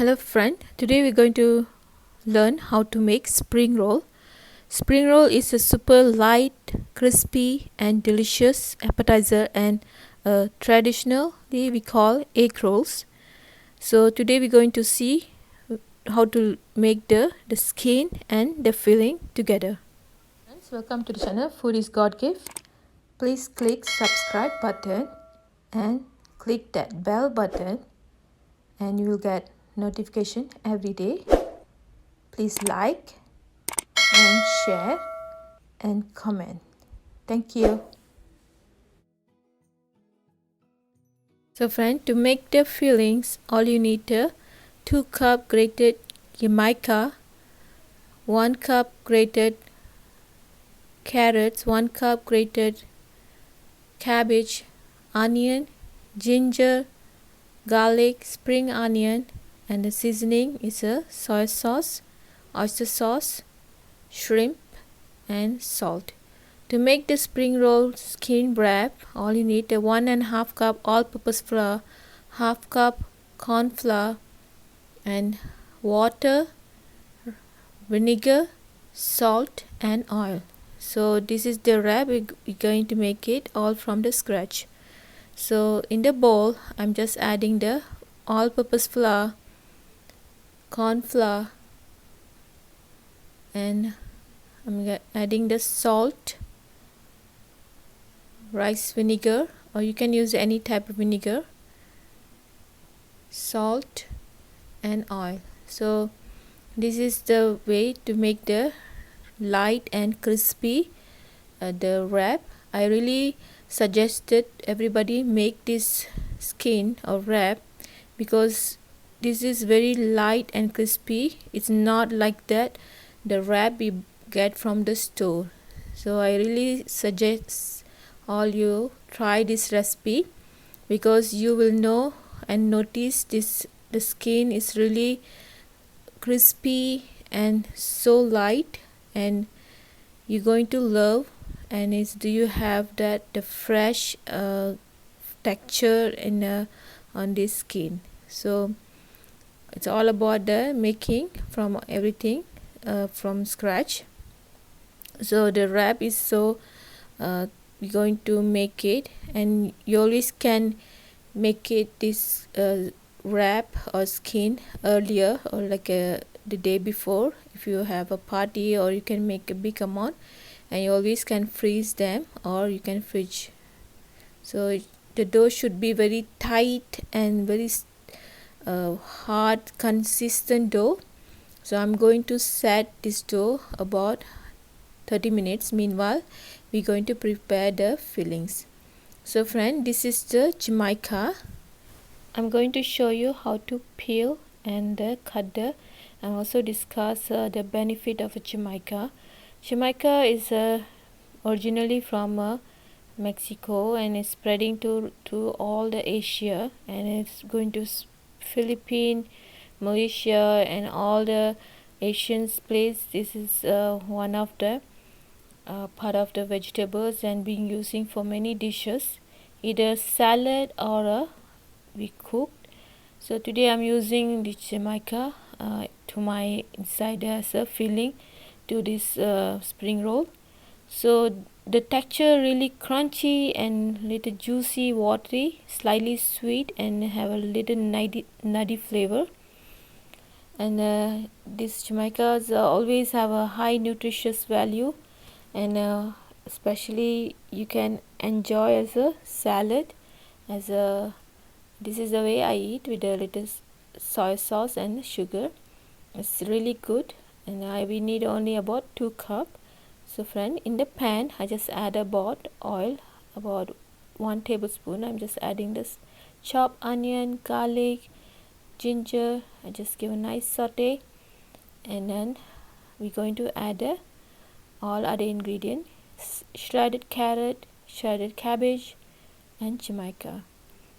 Hello friend, today we're going to learn how to make spring roll. Spring roll is a super light, crispy and delicious appetizer and traditionally we call egg rolls. So today we're going to see how to make the skin and the filling together. Friends, welcome to the channel Food is God Gift. Please click subscribe button and click that bell button and you will get notification every day. Please like and share and comment. Thank you. So friend, to make the fillings, all you need 2 cup grated Jicama, 1 cup grated carrots, 1 cup grated cabbage, onion, ginger, garlic, spring onion, and the seasoning is a soy sauce, oyster sauce, shrimp and salt. To make the spring roll skin wrap, all you need 1.5 cup all-purpose flour, 1/2 cup corn flour and water, vinegar, salt and oil. So this is the wrap. We're going to make it all from the scratch. So in the bowl I'm just adding the all-purpose flour, corn flour, and I'm adding the salt, rice vinegar, or you can use any type of vinegar, salt and oil. So this is the way to make the light and crispy the wrap. I really suggested everybody make this skin or wrap because this is very light and crispy. It's not like that the wrap we get from the store. So I really suggest all you try this recipe because you will know and notice the skin is really crispy and so light, and you're going to love. And do you have the fresh texture in on this skin. So it's all about the making from everything from scratch. So the wrap is so we're going to make it, and you always can make it this wrap or skin earlier or like the day before if you have a party, or you can make a big amount and you always can freeze them or you can fridge. So the dough should be very tight and very hard consistent dough. So I'm going to set this dough about 30 minutes. Meanwhile we're going to prepare the fillings. So friend, this is the Jicama. I'm going to show you how to peel and cut and also discuss the benefit of a Jicama. Jicama is originally from Mexico and is spreading to all the Asia, and it's going to Philippines, Malaysia and all the Asian place. This is one of the part of the vegetables and being using for many dishes, either salad or we cooked. So today I'm using the Jicama to my inside as a filling to this spring roll. So the texture really crunchy and little juicy, watery, slightly sweet and have a little nutty flavor. And these Jicamas always have a high nutritious value, and especially you can enjoy as a salad. This is the way I eat with a little soy sauce and sugar. It's really good, and we need only about 2 cup. So friend, in the pan I just add about oil, about 1 tablespoon. I'm just adding this chopped onion, garlic, ginger. I just give a nice saute, and then we're going to add all other ingredients: shredded carrot, shredded cabbage and Jicama.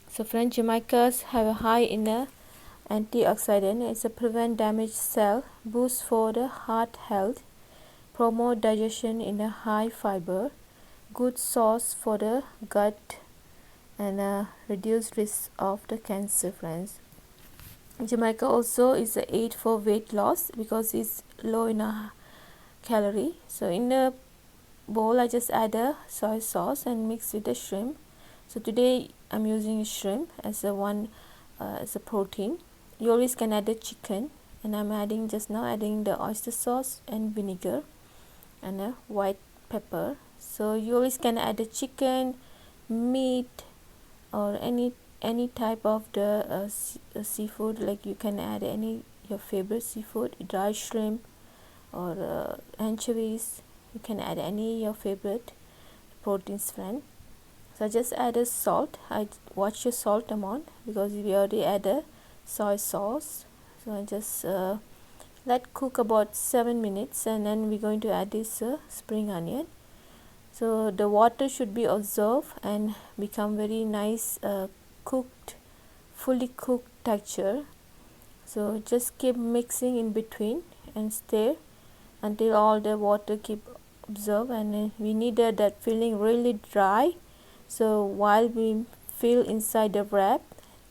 So friend, Jicamas have a high in antioxidant. It's a prevent damaged cell, boost for the heart health, promote digestion in a high fiber, good source for the gut, and reduce risk of the cancer, friends. Jamaica also is a aid for weight loss because it's low in a calorie. So in the bowl I just add a soy sauce and mix with the shrimp. So today I'm using shrimp as a protein. You always can add the chicken, and I'm adding the oyster sauce and vinegar and a white pepper. So you always can add the chicken, meat, or any type of the seafood. Like you can add any your favorite seafood, dry shrimp or anchovies. You can add any your favorite proteins, friend. So I just add a salt. I watch your salt amount because we already add a soy sauce. So I just let cook about 7 minutes, and then we're going to add this spring onion. So the water should be absorbed and become very nice cooked, fully cooked texture. So just keep mixing in between and stir until all the water keep absorbed, and we need that filling really dry. So while we fill inside the wrap,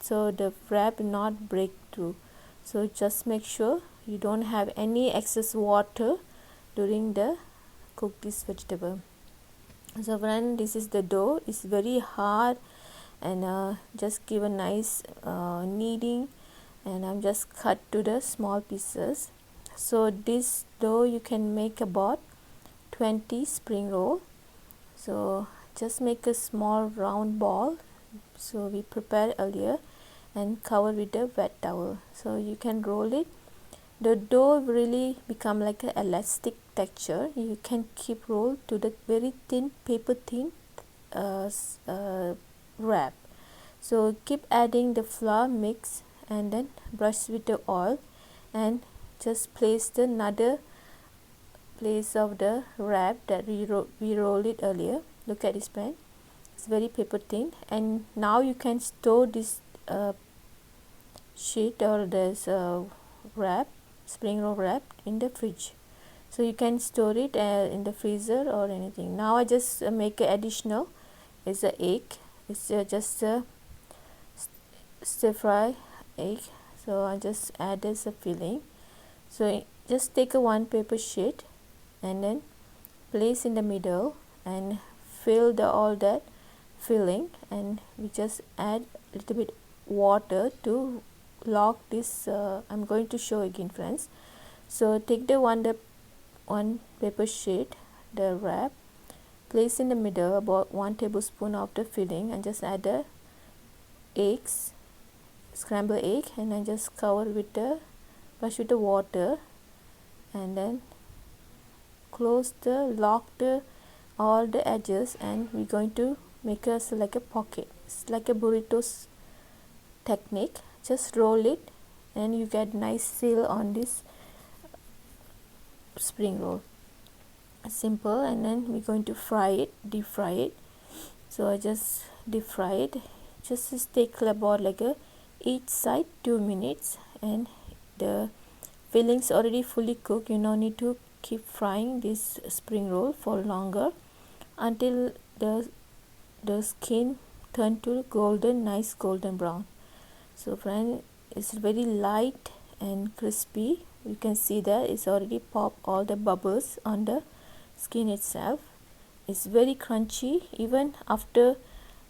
so the wrap not break through. So just make sure you don't have any excess water during the cook this vegetable. So friend, this is the dough. It's very hard, and just give a nice kneading, and I'm just cut to the small pieces. So this dough you can make about 20 spring roll. So just make a small round ball, so we prepared earlier, and cover with a wet towel. So you can roll it. The dough really become like an elastic texture. You can keep roll to the very thin paper thin wrap. So keep adding the flour mix, and then brush with the oil, and just place the another place of the wrap that we rolled it earlier. Look at this pen, it's very paper thin. And now you can store this sheet or this wrap, spring roll wrap, in the fridge. So you can store it in the freezer or anything. Now I just make an additional is a egg. It's just a stir fry egg. So I just add as a filling. So just take a one paper sheet and then place in the middle and fill all that filling, and we just add a little bit water to lock this. I'm going to show again, friends. So take the one paper sheet, the wrap, place in the middle about 1 tablespoon of the filling, and just add the eggs, scramble egg, and then just cover with the brush with the water, and then lock all the edges, and we're going to make us like a pocket. It's like a burritos technique. Just roll it and you get nice seal on this spring roll. Simple. And then we're going to fry it, deep fry it. So I just deep fry it. Just take about like each side 2 minutes, and the fillings already fully cooked. You no need to keep frying this spring roll for longer until the skin turn to nice golden brown. So friend, it's very light and crispy. You can see that it's already popped all the bubbles on the skin itself. It's very crunchy. Even after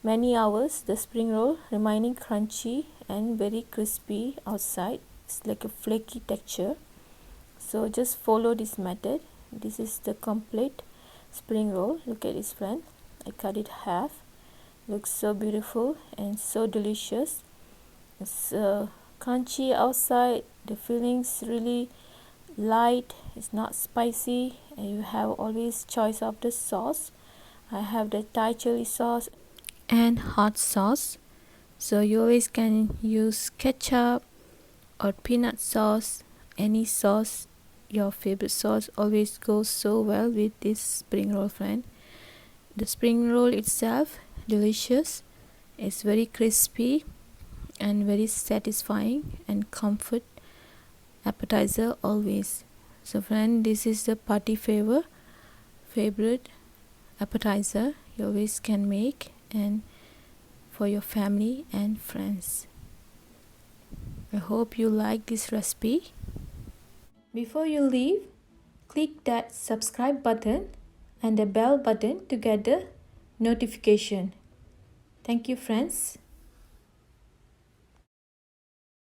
many hours, the spring roll remaining crunchy and very crispy outside. It's like a flaky texture. So just follow this method. This is the complete spring roll. Look at this, friend. I cut it half. Looks so beautiful and so delicious. It's crunchy outside. The fillings really light. It's not spicy, and you have always choice of the sauce. I have the Thai chili sauce and hot sauce. So you always can use ketchup or peanut sauce. Any sauce, your favorite sauce, always goes so well with this spring roll, friend. The spring roll itself delicious. It's very crispy and very satisfying and comfort appetizer always. So friend, this is the party favorite appetizer you always can make, and for your family and friends. I hope you like this recipe. Before you leave, click that subscribe button and the bell button to get the notification. Thank you, friends.